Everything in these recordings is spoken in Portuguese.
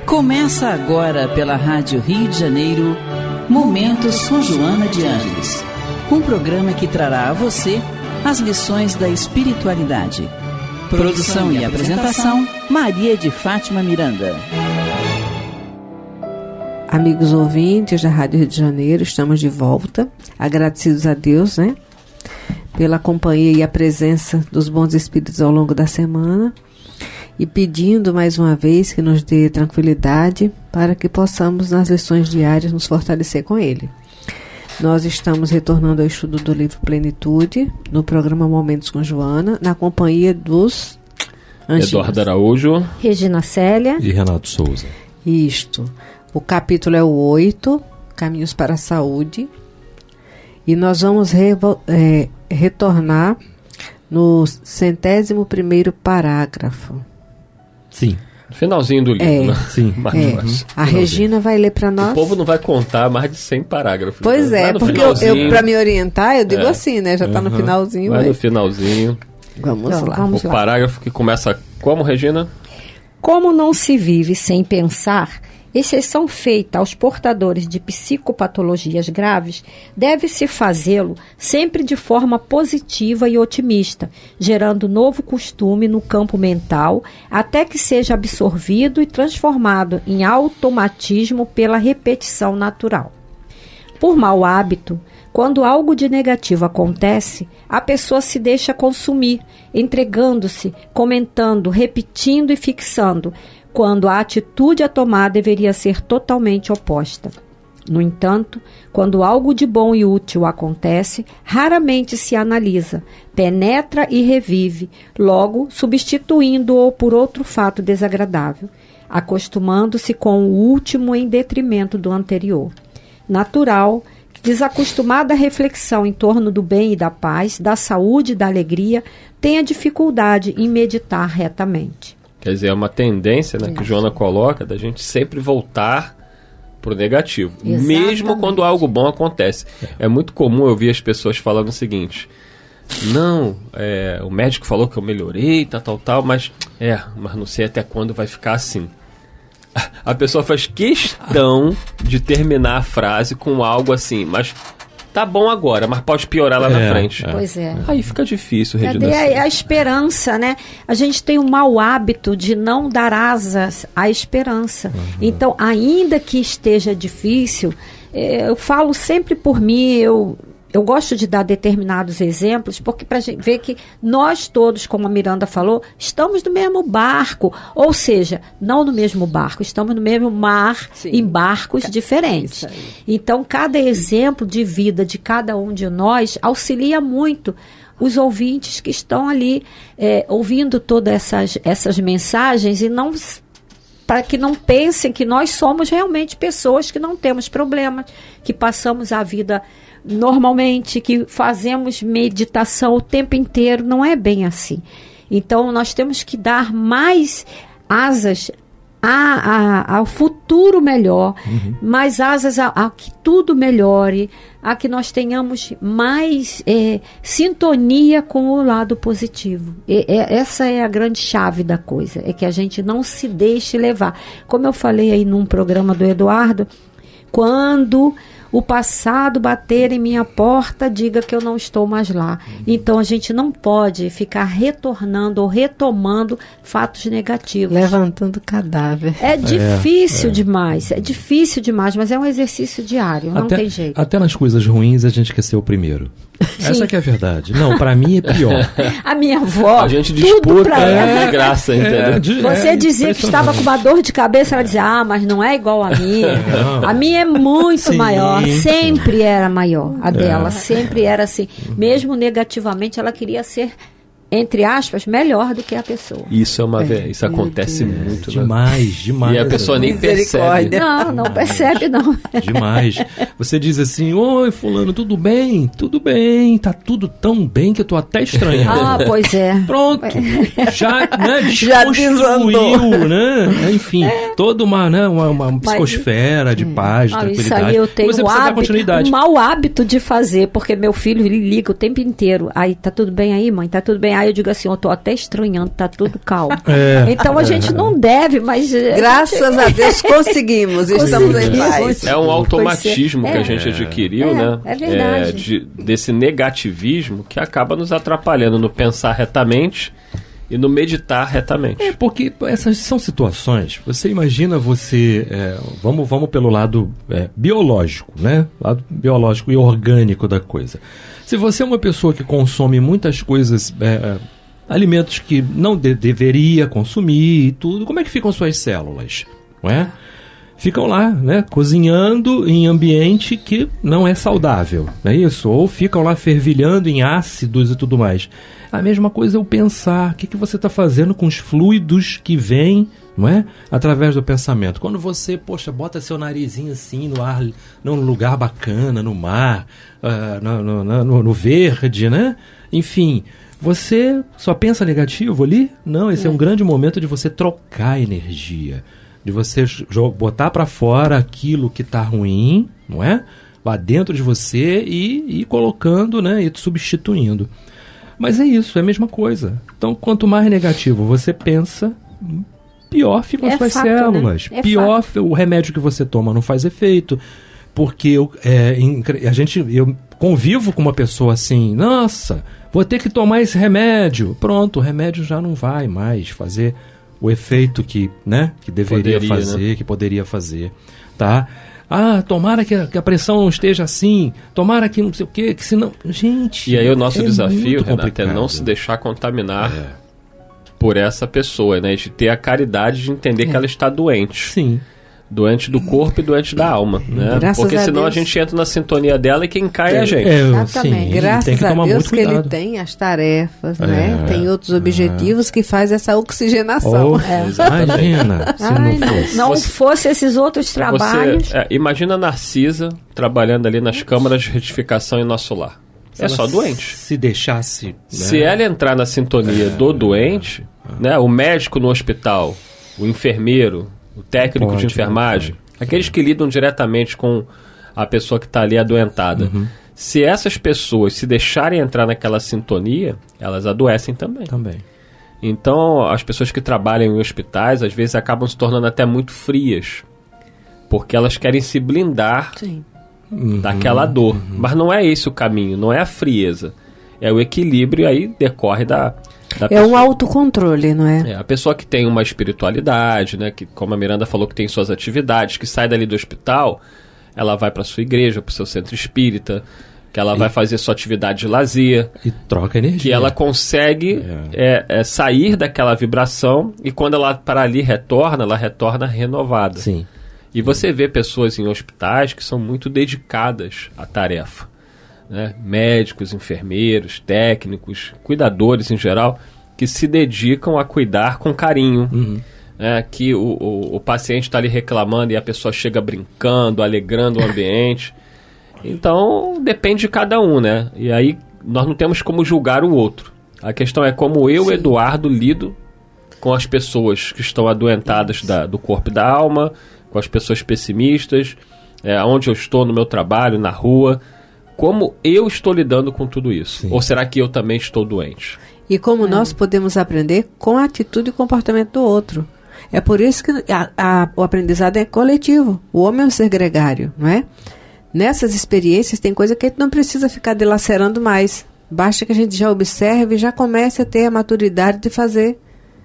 Começa agora pela Rádio Rio de Janeiro, Momento São Joana de Ângeles. Um programa que trará a você as lições da espiritualidade. Produção e apresentação, Maria de Fátima Miranda. Amigos ouvintes da Rádio Rio de Janeiro, estamos de volta, agradecidos a Deus, pela companhia e a presença dos bons espíritos ao longo da semana, e pedindo mais uma vez que nos dê tranquilidade para que possamos nas lições diárias nos fortalecer com ele. Nós estamos retornando ao estudo do livro Plenitude, no programa Momentos com Joana, na companhia dos anjinhos. Eduardo Araújo, Regina Célia e Renato Souza. Isto. O capítulo é o 8, Caminhos para a Saúde, e nós vamos retornar no 101º parágrafo. Sim. Finalzinho do livro, né? Sim. A Regina vai ler para nós. O povo não vai contar mais de 100 parágrafos. Pois então, porque eu para me orientar, eu digo assim, já está no finalzinho. Vai no finalzinho. Vamos lá. O parágrafo que começa como, Regina? Como não se vive sem pensar, exceção feita aos portadores de psicopatologias graves, deve-se fazê-lo sempre de forma positiva e otimista, gerando novo costume no campo mental, até que seja absorvido e transformado em automatismo pela repetição natural. Por mau hábito, quando algo de negativo acontece, a pessoa se deixa consumir, entregando-se, comentando, repetindo e fixando, quando a atitude a tomar deveria ser totalmente oposta. No entanto, quando algo de bom e útil acontece, raramente se analisa, penetra e revive, logo substituindo-o por outro fato desagradável, acostumando-se com o último em detrimento do anterior. Natural que, desacostumada à reflexão em torno do bem e da paz, da saúde e da alegria, tenha dificuldade em meditar retamente. Quer dizer, é uma tendência, que Joana coloca, da gente sempre voltar pro negativo. Exatamente. Mesmo quando algo bom acontece. É muito comum eu ouvir as pessoas falando o seguinte: não, o médico falou que eu melhorei, tal, mas não sei até quando vai ficar assim. A pessoa faz questão de terminar a frase com algo assim, mas tá bom agora, mas pode piorar lá na frente. Pois é. Aí fica difícil, Regina. Cadê a esperança, A gente tem um mau hábito de não dar asas à esperança. Então, ainda que esteja difícil, eu falo sempre por mim, eu gosto de dar determinados exemplos, porque para a gente ver que nós todos, como a Miranda falou, estamos no mesmo barco. Ou seja, não no mesmo barco, estamos no mesmo mar, sim, em barcos diferentes. Então, cada exemplo de vida de cada um de nós auxilia muito os ouvintes que estão ali ouvindo todas essas mensagens e não... para que não pensem que nós somos realmente pessoas que não temos problemas, que passamos a vida normalmente, que fazemos meditação o tempo inteiro. Não é bem assim. Então, nós temos que dar mais asas ao futuro melhor, mais asas a que tudo melhore, a que nós tenhamos mais sintonia com o lado positivo. Essa é a grande chave da coisa, é que a gente não se deixe levar. Como eu falei aí num programa do Eduardo, quando o passado bater em minha porta, diga que eu não estou mais lá. Então, a gente não pode ficar retornando ou retomando fatos negativos. Levantando cadáver. É difícil demais, mas é um exercício diário, não tem jeito. Até nas coisas ruins a gente quer ser o primeiro. Sim. Essa que é a verdade. Não, pra mim é pior. A minha avó, a gente disputa de graça, entendeu? Você dizia que estava com uma dor de cabeça, ela dizia, mas não é igual a minha. A minha é muito maior, sempre era maior. A dela sempre era assim. Mesmo negativamente, ela queria ser, entre aspas, melhor do que a pessoa. Isso isso acontece muito, demais. E a pessoa nem percebe. Não percebe, não. Demais. Você diz assim, oi, fulano, tudo bem? Tudo bem, tá tudo tão bem que eu tô até estranhando. Pois é. Pronto. Já desconstruiu, né? Enfim, toda uma psicosfera de paz, de tranquilidade. Isso aí eu tenho um mau hábito de fazer, porque meu filho, ele liga o tempo inteiro. Aí, tá tudo bem aí, mãe? Tá tudo bem? estranhar, eu digo assim, eu tô até estranhando, tá tudo calmo. É. Então a gente não deve, mas... Graças a Deus conseguimos, estamos em paz. É um automatismo que a É. gente adquiriu, né? É verdade. Desse negativismo que acaba nos atrapalhando no pensar retamente e no meditar retamente. É, porque essas são situações, você imagina vamos pelo lado biológico, né? Lado biológico e orgânico da coisa. Se você é uma pessoa que consome muitas coisas, alimentos que não deveria consumir e tudo, como é que ficam suas células? Não é? Ficam lá, né, cozinhando em ambiente que não é saudável, não é isso? Ou ficam lá fervilhando em ácidos e tudo mais. A mesma coisa é o pensar. O que você está fazendo com os fluidos que vêm, não é? Através do pensamento. Quando você, bota seu narizinho assim no ar, num lugar bacana, no mar, no verde, né? Enfim, você só pensa negativo ali? Não, esse é um grande momento de você trocar energia. De você botar para fora aquilo que está ruim, não é? Lá dentro de você e ir colocando, né? E substituindo. Mas é isso, é a mesma coisa. Então, quanto mais negativo você pensa, pior ficam as suas células. Né? Pior o remédio que você toma não faz efeito. Porque eu convivo com uma pessoa assim, nossa, vou ter que tomar esse remédio. Pronto, o remédio já não vai mais fazer o efeito que deveria fazer, que poderia fazer, tá? Tomara que a pressão não esteja assim, tomara que não sei o quê, que senão... Gente, e aí o nosso desafio, Renato, é não se deixar contaminar por essa pessoa, né? De ter a caridade de entender que ela está doente. Sim. Doente do corpo e doente da alma, né? Graças Porque a senão Deus. a gente entra na sintonia dela e quem cai é a gente. Exatamente. Graças tem que a tomar Deus muito que ele cuidado. tem as tarefas, né? Tem outros objetivos que faz essa oxigenação. Imagina, se Ai, não fosse. não fosse esses outros trabalhos... Imagina a Narcisa trabalhando ali nas câmaras de retificação em nosso lar. É só doente. Se deixasse... Né? Se ela entrar na sintonia do doente, né, o médico no hospital, o enfermeiro, o técnico de enfermagem, aqueles que lidam diretamente com a pessoa que está ali adoentada, se essas pessoas se deixarem entrar naquela sintonia, elas adoecem também. Então, as pessoas que trabalham em hospitais, às vezes, acabam se tornando até muito frias, porque elas querem se blindar daquela dor. Mas não é esse o caminho, não é a frieza. É o equilíbrio, aí decorre da É um autocontrole, não é? a pessoa que tem uma espiritualidade, né, que, como a Miranda falou, que tem suas atividades, que sai dali do hospital, ela vai para sua igreja, para o seu centro espírita, que ela vai fazer sua atividade de lazer, E troca energia. que ela consegue sair daquela vibração, e quando ela para ali retorna, ela retorna renovada. Sim. E você vê pessoas em hospitais que são muito dedicadas à tarefa, né? Médicos, enfermeiros, técnicos, cuidadores em geral, que se dedicam a cuidar com carinho. Que o paciente está ali reclamando e a pessoa chega brincando, alegrando o ambiente. Então, depende de cada um, né? E aí, nós não temos como julgar o outro. A questão é como eu, Eduardo, lido com as pessoas que estão adoentadas do corpo e da alma, com as pessoas pessimistas, onde eu estou no meu trabalho, na rua. Como eu estou lidando com tudo isso? Sim. Ou será que eu também estou doente? E como nós podemos aprender com a atitude e comportamento do outro. É por isso que o aprendizado é coletivo. O homem é um ser gregário, não é? Nessas experiências tem coisa que a gente não precisa ficar dilacerando mais. Basta que a gente já observe e já comece a ter a maturidade de fazer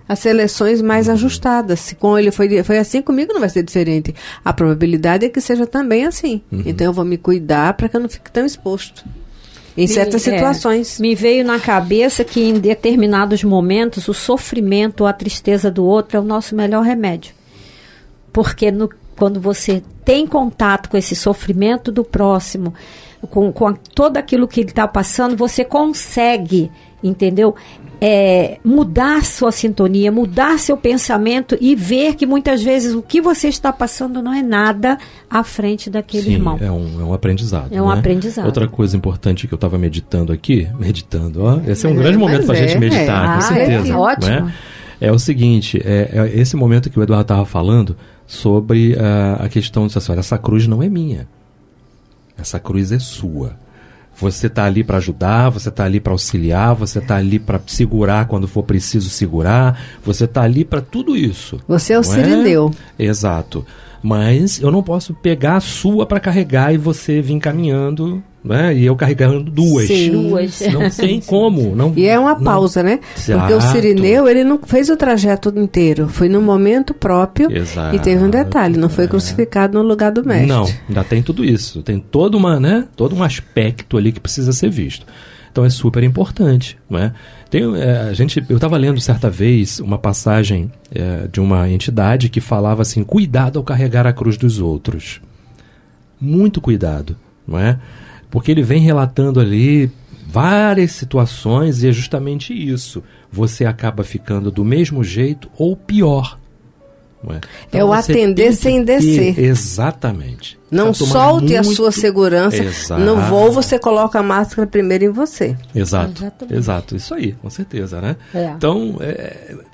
as seleções mais ajustadas. Se com ele foi assim, comigo não vai ser diferente. A probabilidade é que seja também assim. Então eu vou me cuidar para que eu não fique tão exposto em certas situações. Me veio na cabeça que em determinados momentos o sofrimento ou a tristeza do outro é o nosso melhor remédio. Porque quando você tem contato com esse sofrimento do próximo, com todo aquilo que ele está passando, você consegue, entendeu? Mudar sua sintonia, mudar seu pensamento e ver que muitas vezes o que você está passando não é nada à frente daquele irmão. É um aprendizado. É um aprendizado. Outra coisa importante que eu estava meditando, ó. Esse é um grande momento para a gente meditar, com certeza. Ótimo. Né? É o seguinte, esse momento que o Eduardo estava falando sobre a questão de essa cruz não é minha. Essa cruz é sua. Você está ali para ajudar, você está ali para auxiliar, você está ali para segurar quando for preciso segurar, você está ali para tudo isso. Você é o não sirineu. Exato. Mas eu não posso pegar a sua para carregar e você vir caminhando, né? E eu carregando duas. Sim. Duas. Não tem como. Não, E é uma pausa, né? Porque o Exato. sirineu, ele não fez o trajeto inteiro. Foi no momento próprio. Exato. E teve um detalhe, não foi crucificado no lugar do mestre. Não, ainda tem tudo isso. Tem todo um aspecto ali que precisa ser visto. Então é super importante, não é? Eu estava lendo certa vez uma passagem de uma entidade que falava assim: cuidado ao carregar a cruz dos outros. Muito cuidado, não é? Porque ele vem relatando ali várias situações e é justamente isso. Você acaba ficando do mesmo jeito ou pior. Não é? Então É o você atender tem que sem descer. Exatamente. Não Precisa tomar solte a muito- sua segurança. Exato. No voo você coloca a máscara primeiro em você. Exato, Exatamente. exato, isso aí, com certeza, né? É. Então,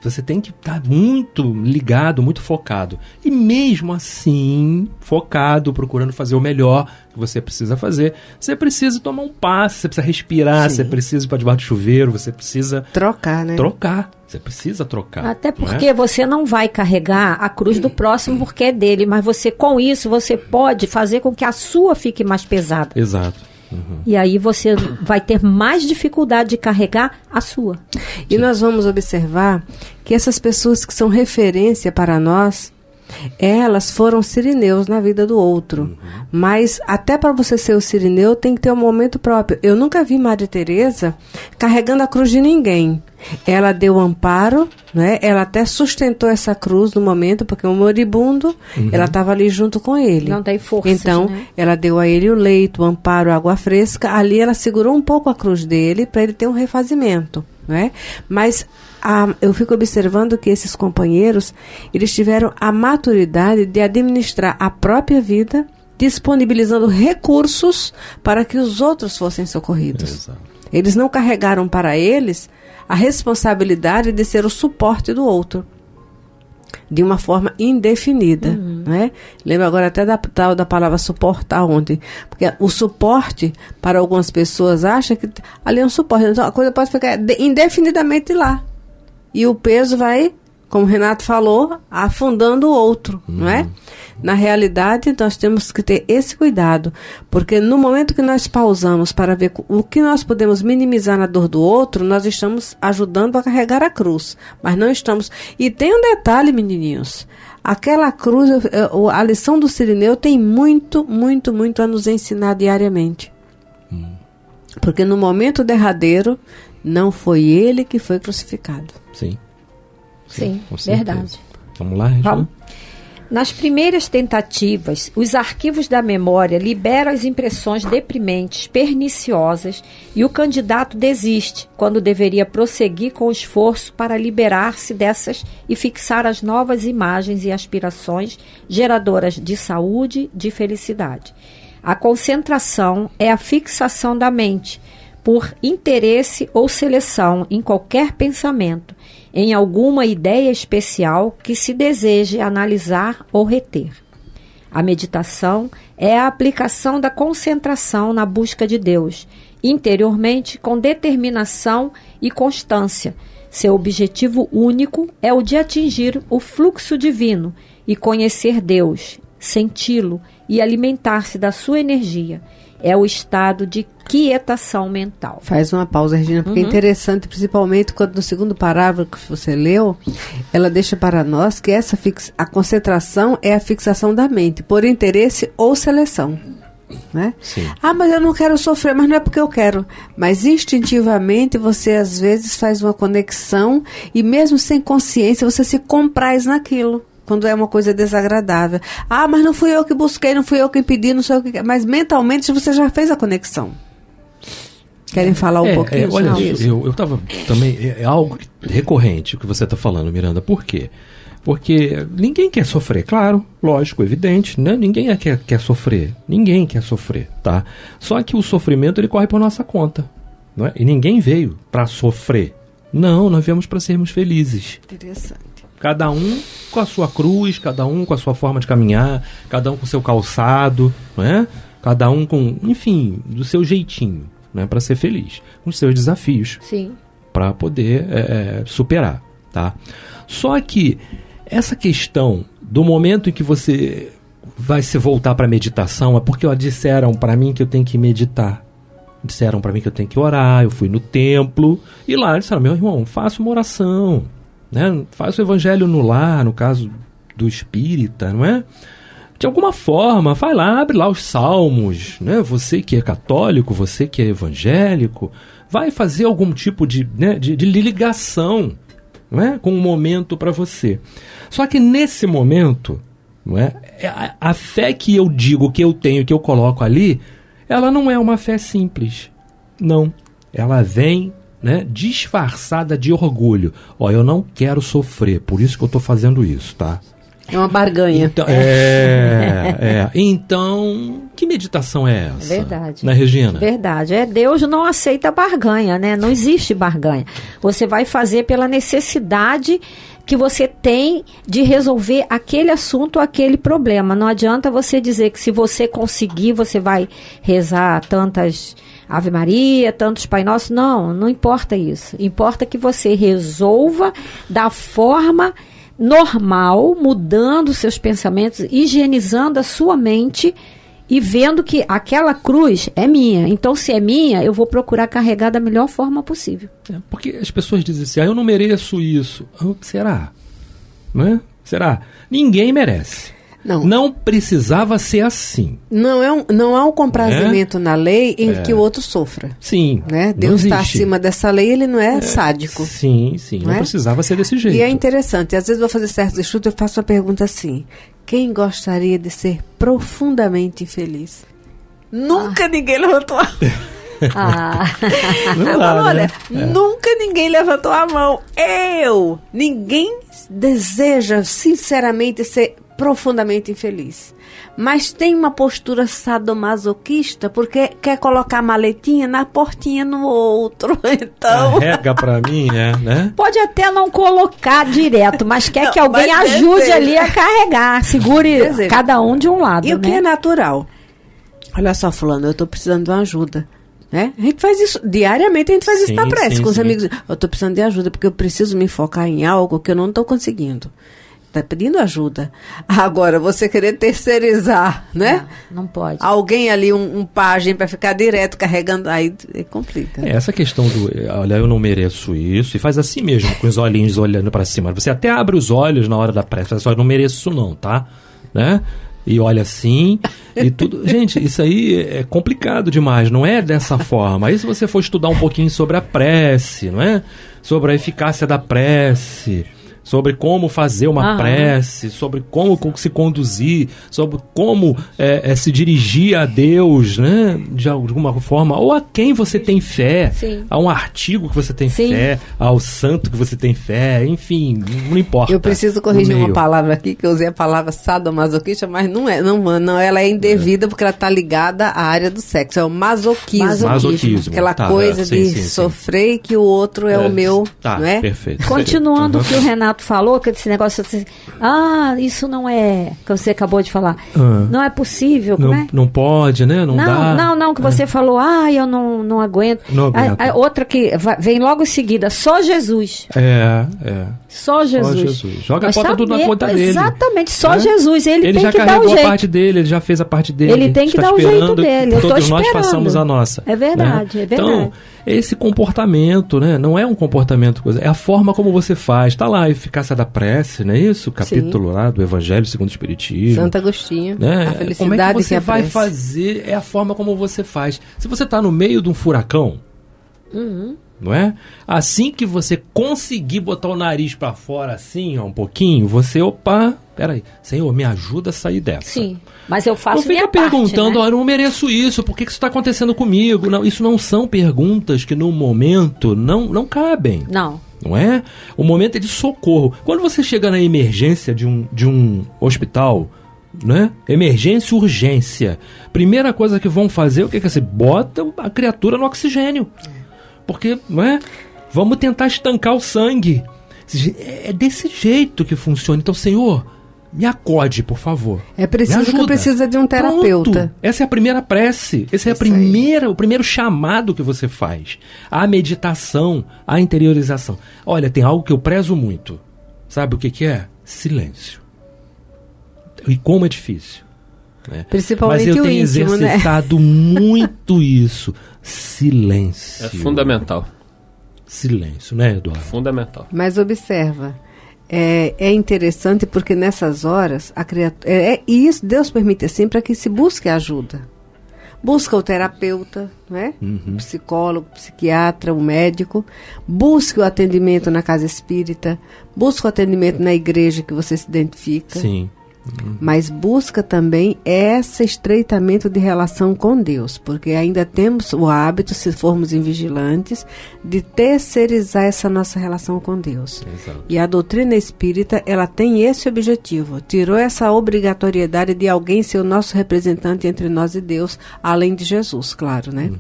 você tem que estar muito ligado, muito focado. E mesmo assim, focado, procurando fazer o melhor que você precisa fazer, você precisa tomar um passo, você precisa respirar, Sim. você precisa ir para debaixo do chuveiro, você precisa Trocar, né? trocar, você precisa trocar. Até não é? porque você não vai carregar a cruz do próximo porque é dele, mas você, com isso, você pode fazer com que a sua fique mais pesada. Exato. E aí você vai ter mais dificuldade de carregar a sua. E nós vamos observar que essas pessoas que são referência para nós, elas foram sirineus na vida do outro. Mas até para você ser o sirineu tem que ter um momento próprio. Eu nunca vi Maria Teresa carregando a cruz de ninguém. Ela deu amparo, né? Ela até sustentou essa cruz no momento, porque o moribundo, ela estava ali junto com ele. Não tem forças, Então, né? ela deu a ele o leito, o amparo, a água fresca. Ali ela segurou um pouco a cruz dele para ele ter um refazimento, né? Mas eu fico observando que esses companheiros, eles tiveram a maturidade de administrar a própria vida, disponibilizando recursos para que os outros fossem socorridos. Exato. Eles não carregaram para eles a responsabilidade de ser o suporte do outro, de uma forma indefinida, né? Lembro agora até da palavra suportar ontem, porque o suporte, para algumas pessoas, acha que ali é um suporte, então a coisa pode ficar indefinidamente lá, e o peso vai, como o Renato falou, afundando o outro, não é? Na realidade, nós temos que ter esse cuidado, porque no momento que nós pausamos para ver o que nós podemos minimizar na dor do outro, nós estamos ajudando a carregar a cruz, mas não estamos... E tem um detalhe, menininhos, aquela cruz, a lição do sirineu tem muito, muito, muito a nos ensinar diariamente. Porque no momento derradeiro, não foi ele que foi crucificado. Sim. Sim, com certeza. verdade. Vamos lá, Regina? Vamos. Nas primeiras tentativas, os arquivos da memória liberam as impressões deprimentes, perniciosas, e o candidato desiste, quando deveria prosseguir com o esforço para liberar-se dessas e fixar as novas imagens e aspirações geradoras de saúde, de felicidade. A concentração é a fixação da mente, por interesse ou seleção em qualquer pensamento, em alguma ideia especial que se deseje analisar ou reter. A meditação é a aplicação da concentração na busca de Deus, interiormente com determinação e constância. Seu objetivo único é o de atingir o fluxo divino e conhecer Deus, senti-lo e alimentar-se da sua energia. É o estado de quietação mental. Faz uma pausa, Regina, porque é interessante, principalmente quando no segundo parágrafo que você leu, ela deixa para nós que a concentração é a fixação da mente, por interesse ou seleção. Né? Sim. Ah, mas eu não quero sofrer, mas não é porque eu quero. Mas instintivamente você às vezes faz uma conexão e mesmo sem consciência você se compraz naquilo. Quando é uma coisa desagradável. Ah, mas não fui eu que busquei, não fui eu que impedi, não sei o que... Mas mentalmente você já fez a conexão. Querem falar um pouquinho olha, sobre isso? eu estava também... É algo recorrente o que você está falando, Miranda. Por quê? Porque ninguém quer sofrer, claro, lógico, evidente, né? Ninguém quer sofrer. Ninguém quer sofrer, tá? Só que o sofrimento, ele corre por nossa conta. Não é? E ninguém veio para sofrer. Não, nós viemos para sermos felizes. Interessante. Cada um com a sua cruz, cada um com a sua forma de caminhar, cada um com o seu calçado, não é? Cada um com, enfim, do seu jeitinho, né, para ser feliz, com os seus desafios, Sim. para poder superar, tá? Só que essa questão do momento em que você vai se voltar para meditação é porque disseram para mim que eu tenho que meditar. Disseram para mim que eu tenho que orar. Eu fui no templo e lá disseram: meu irmão, faça uma oração, né? Faça o evangelho no lar, no caso do espírita, não é? De alguma forma, vai lá, abre lá os salmos, né? Você que é católico, você que é evangélico, vai fazer algum tipo de ligação, não é? Com um momento para você. Só que nesse momento, não é? A fé que eu digo, que eu tenho, que eu coloco ali, ela não é uma fé simples. Não. Ela vem, né, disfarçada de orgulho. Ó, eu não quero sofrer, por isso que eu estou fazendo isso, tá? É uma barganha. Então, Então, que meditação é essa? Verdade. Né, Regina? Verdade. Deus não aceita barganha, né? Não existe barganha. Você vai fazer pela necessidade que você tem de resolver aquele assunto, aquele problema. Não adianta você dizer que se você conseguir, você vai rezar tantas Ave Maria, tantos Pai Nosso. Não importa isso. Importa que você resolva da forma normal, mudando seus pensamentos, higienizando a sua mente e vendo que aquela cruz é minha. Então, se é minha, eu vou procurar carregar da melhor forma possível. Porque as pessoas dizem assim: eu não mereço isso. Será? Não é? Será? Ninguém merece. Não precisava ser assim. Não há um comprazimento na lei em que o outro sofra. Sim. Né? Deus está acima dessa lei, ele não é sádico. Sim. Não precisava ser desse jeito. E é interessante, às vezes eu vou fazer certos estudos, eu faço uma pergunta assim: quem gostaria de ser profundamente infeliz? Nunca ninguém levantou a mão. Olha, nunca ninguém levantou a mão. Ninguém deseja sinceramente ser profundamente infeliz, mas tem uma postura sadomasoquista porque quer colocar a maletinha na portinha no outro. Então carrega pra mim, né? Pode até não colocar direto, mas quer que alguém ajude ali a carregar, segure cada um de um lado. E o que é natural? Olha só, fulano, eu tô precisando de uma ajuda, né? A gente faz isso diariamente, a gente faz isso na prece com os amigos. Eu tô precisando de ajuda porque eu preciso me focar em algo que eu não tô conseguindo. Está pedindo ajuda. Agora, você querer terceirizar, né? Não pode. Alguém ali, um pajem para ficar direto carregando, aí complica. Essa questão do, olha, eu não mereço isso, e faz assim mesmo, com os olhinhos olhando para cima. Você até abre os olhos na hora da prece, fala assim: eu não mereço isso não, tá? Né? E olha assim, e tudo. Gente, isso aí é complicado demais, não é dessa forma. Aí se você for estudar um pouquinho sobre a prece, não é? Sobre a eficácia da prece, sobre como fazer uma prece, sobre como se conduzir, sobre como se dirigir a Deus, né? De alguma forma, ou a quem você tem fé, a um artigo que você tem fé, ao santo que você tem fé, enfim, não importa. Eu preciso corrigir uma palavra aqui, que eu usei a palavra sadomasoquista, mas não é, não, ela é indevida porque ela está ligada à área do sexo, é o masoquismo. Aquela coisa de sofrer e que o outro é o meu, não é? Perfeito. Continuando o que o Renato falou, que esse negócio assim, isso não é, que você acabou de falar, não é possível, não pode, né? Não dá. Não, que você falou, eu não aguento. A outra que vem logo em seguida, só Jesus. Só Jesus. Joga a conta tudo na conta dele. Exatamente, só Jesus. Ele tem já que dar o carregou jeito. A parte dele, ele já fez a parte dele. Ele tem que dar o jeito dele. Eu todos nós façamos a nossa. É verdade, né? é verdade. Então, esse comportamento, né? Não é um comportamento, é a forma como você faz. Está lá a eficácia da prece, não é isso? O capítulo lá do Evangelho segundo o Espiritismo. Santo Agostinho. Né? A felicidade como é que você vai prece fazer? É a forma como você faz. Se você está no meio de um furacão, não é? Assim que você conseguir botar o nariz para fora assim, um pouquinho, você, peraí, Senhor, me ajuda a sair dessa. Sim, mas eu faço minha parte, perguntando, né? Eu não mereço isso, por que isso está acontecendo comigo? Não, isso não são perguntas que no momento não cabem. Não é? O momento é de socorro. Quando você chega na emergência de um hospital, né? Emergência e urgência, primeira coisa que vão fazer, o que é? Você bota a criatura no oxigênio. Porque, não é? Vamos tentar estancar o sangue. É desse jeito que funciona. Então, Senhor, me acode, por favor. É preciso Me que ajuda. precisa de um terapeuta. Pronto. Essa é a primeira prece. Esse é o primeiro chamado que você faz. A meditação, a interiorização. Olha, tem algo que eu prezo muito. Sabe o que é? Silêncio. E como é difícil. Né? Principalmente Mas eu o tenho íntimo, né? exercitado muito isso. Silêncio. É fundamental. Silêncio, né, Eduardo? Fundamental. Mas observa, é interessante porque nessas horas a criatura, e isso Deus permite assim para que se busque ajuda. Busca o terapeuta, né? O psicólogo, o psiquiatra, o médico. Busque o atendimento na casa espírita. Busque o atendimento na igreja que você se identifica. Sim. Mas busca também esse estreitamento de relação com Deus, porque ainda temos o hábito, se formos invigilantes, de terceirizar essa nossa relação com Deus. Exato. E a doutrina espírita, ela tem esse objetivo, tirou essa obrigatoriedade de alguém ser o nosso representante entre nós e Deus, além de Jesus, claro, né?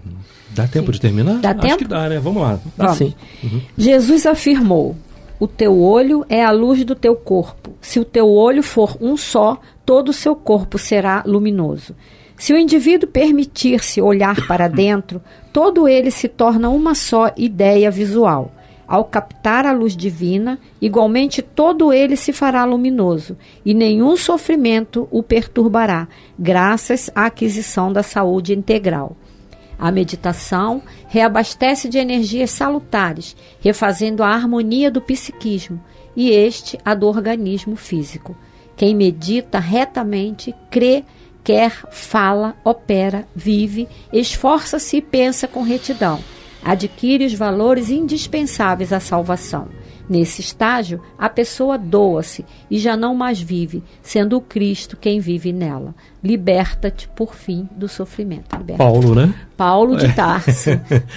Dá tempo de terminar? Dá Acho tempo? que dá, né? Vamos lá. Dá Vamos. sim. Jesus afirmou: o teu olho é a luz do teu corpo. Se o teu olho for um só, todo o seu corpo será luminoso. Se o indivíduo permitir-se olhar para dentro, todo ele se torna uma só ideia visual. Ao captar a luz divina, igualmente todo ele se fará luminoso, e nenhum sofrimento o perturbará, graças à aquisição da saúde integral. A meditação reabastece de energias salutares, refazendo a harmonia do psiquismo e a do organismo físico. Quem medita retamente, crê, quer, fala, opera, vive, esforça-se e pensa com retidão. Adquire os valores indispensáveis à salvação. Nesse estágio, a pessoa doa-se e já não mais vive, sendo o Cristo quem vive nela. Liberta-te, por fim, do sofrimento. Paulo, né? Paulo de Tarso.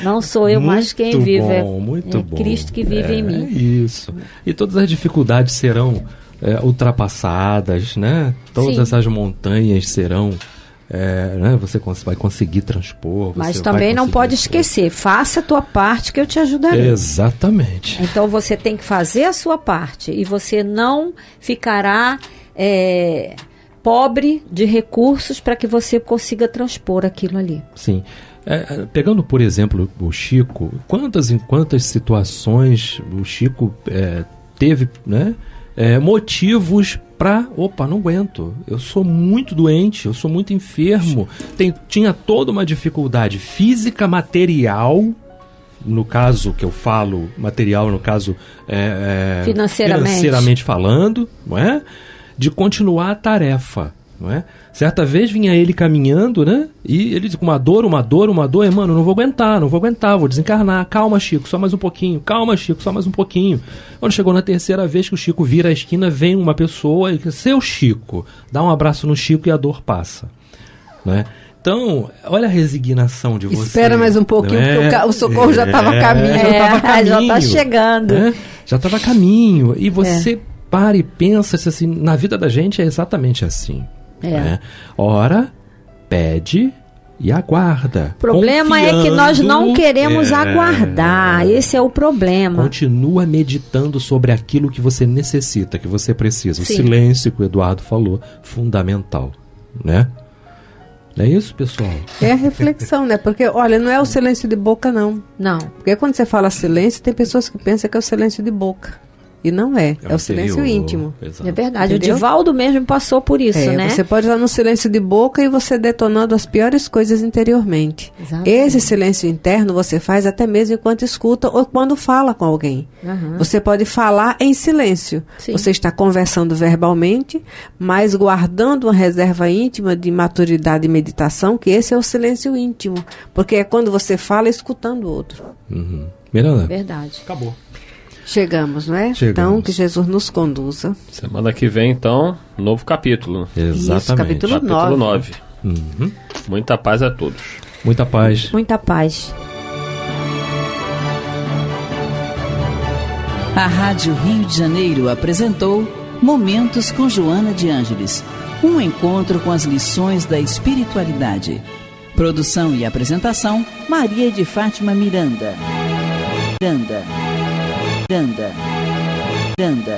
Não sou eu mais quem Muito vive. bom, muito é bom. Cristo que vive em mim. Isso. E todas as dificuldades serão ultrapassadas, né? Todas Sim. essas montanhas serão... né? Você vai conseguir transpor. Mas você também vai não conseguir pode esquecer, faça a tua parte que eu te ajudarei. Exatamente. Então você tem que fazer a sua parte e você não ficará pobre de recursos para que você consiga transpor aquilo ali. Sim. Pegando, por exemplo, o Chico, quantas situações o Chico teve, né, motivos para, não aguento, eu sou muito doente, eu sou muito enfermo, tinha toda uma dificuldade física, material, no caso que eu falo, material no caso financeiramente falando, não é? De continuar a tarefa, não é? Certa vez vinha ele caminhando, né? E ele com uma dor, mano, não vou aguentar, vou desencarnar. Calma, Chico, só mais um pouquinho. Calma, Chico, só mais um pouquinho. Quando chegou na terceira vez que o Chico vira a esquina, vem uma pessoa e diz: seu Chico, dá um abraço no Chico e a dor passa, né? Então, olha a resignação de você. Espera mais um pouquinho, porque o socorro já estava a caminho. Já está chegando. Já estava a caminho. E você para e pensa assim, na vida da gente é exatamente assim. Ora, pede e aguarda. O problema é que nós não queremos aguardar. Esse é o problema. Continua meditando sobre aquilo que você necessita, que você precisa. Sim. O silêncio que o Eduardo falou, fundamental, né? Não é isso, pessoal? É a reflexão, né? Porque, olha, não é o silêncio de boca, não. Não. Porque quando você fala silêncio, tem pessoas que pensam que é o silêncio de boca. E não é. É o silêncio íntimo. Exato. É verdade. Entendeu? O Divaldo mesmo passou por isso, né? Você pode estar no silêncio de boca e você detonando as piores coisas interiormente. Exatamente. Esse silêncio interno você faz até mesmo enquanto escuta ou quando fala com alguém. Uhum. Você pode falar em silêncio. Sim. Você está conversando verbalmente, mas guardando uma reserva íntima de maturidade e meditação, que esse é o silêncio íntimo. Porque é quando você fala escutando o outro. Uhum. Miranda, Verdade. acabou. Chegamos, não é? Chegamos. Então, que Jesus nos conduza. Semana que vem, então, novo capítulo. Exatamente. Isso, capítulo Capítulo 9. Uhum. Muita paz a todos. Muita paz. Muita paz. A Rádio Rio de Janeiro apresentou Momentos com Joana de Ângeles, um encontro com as lições da espiritualidade. Produção e apresentação, Maria de Fátima Miranda. Miranda.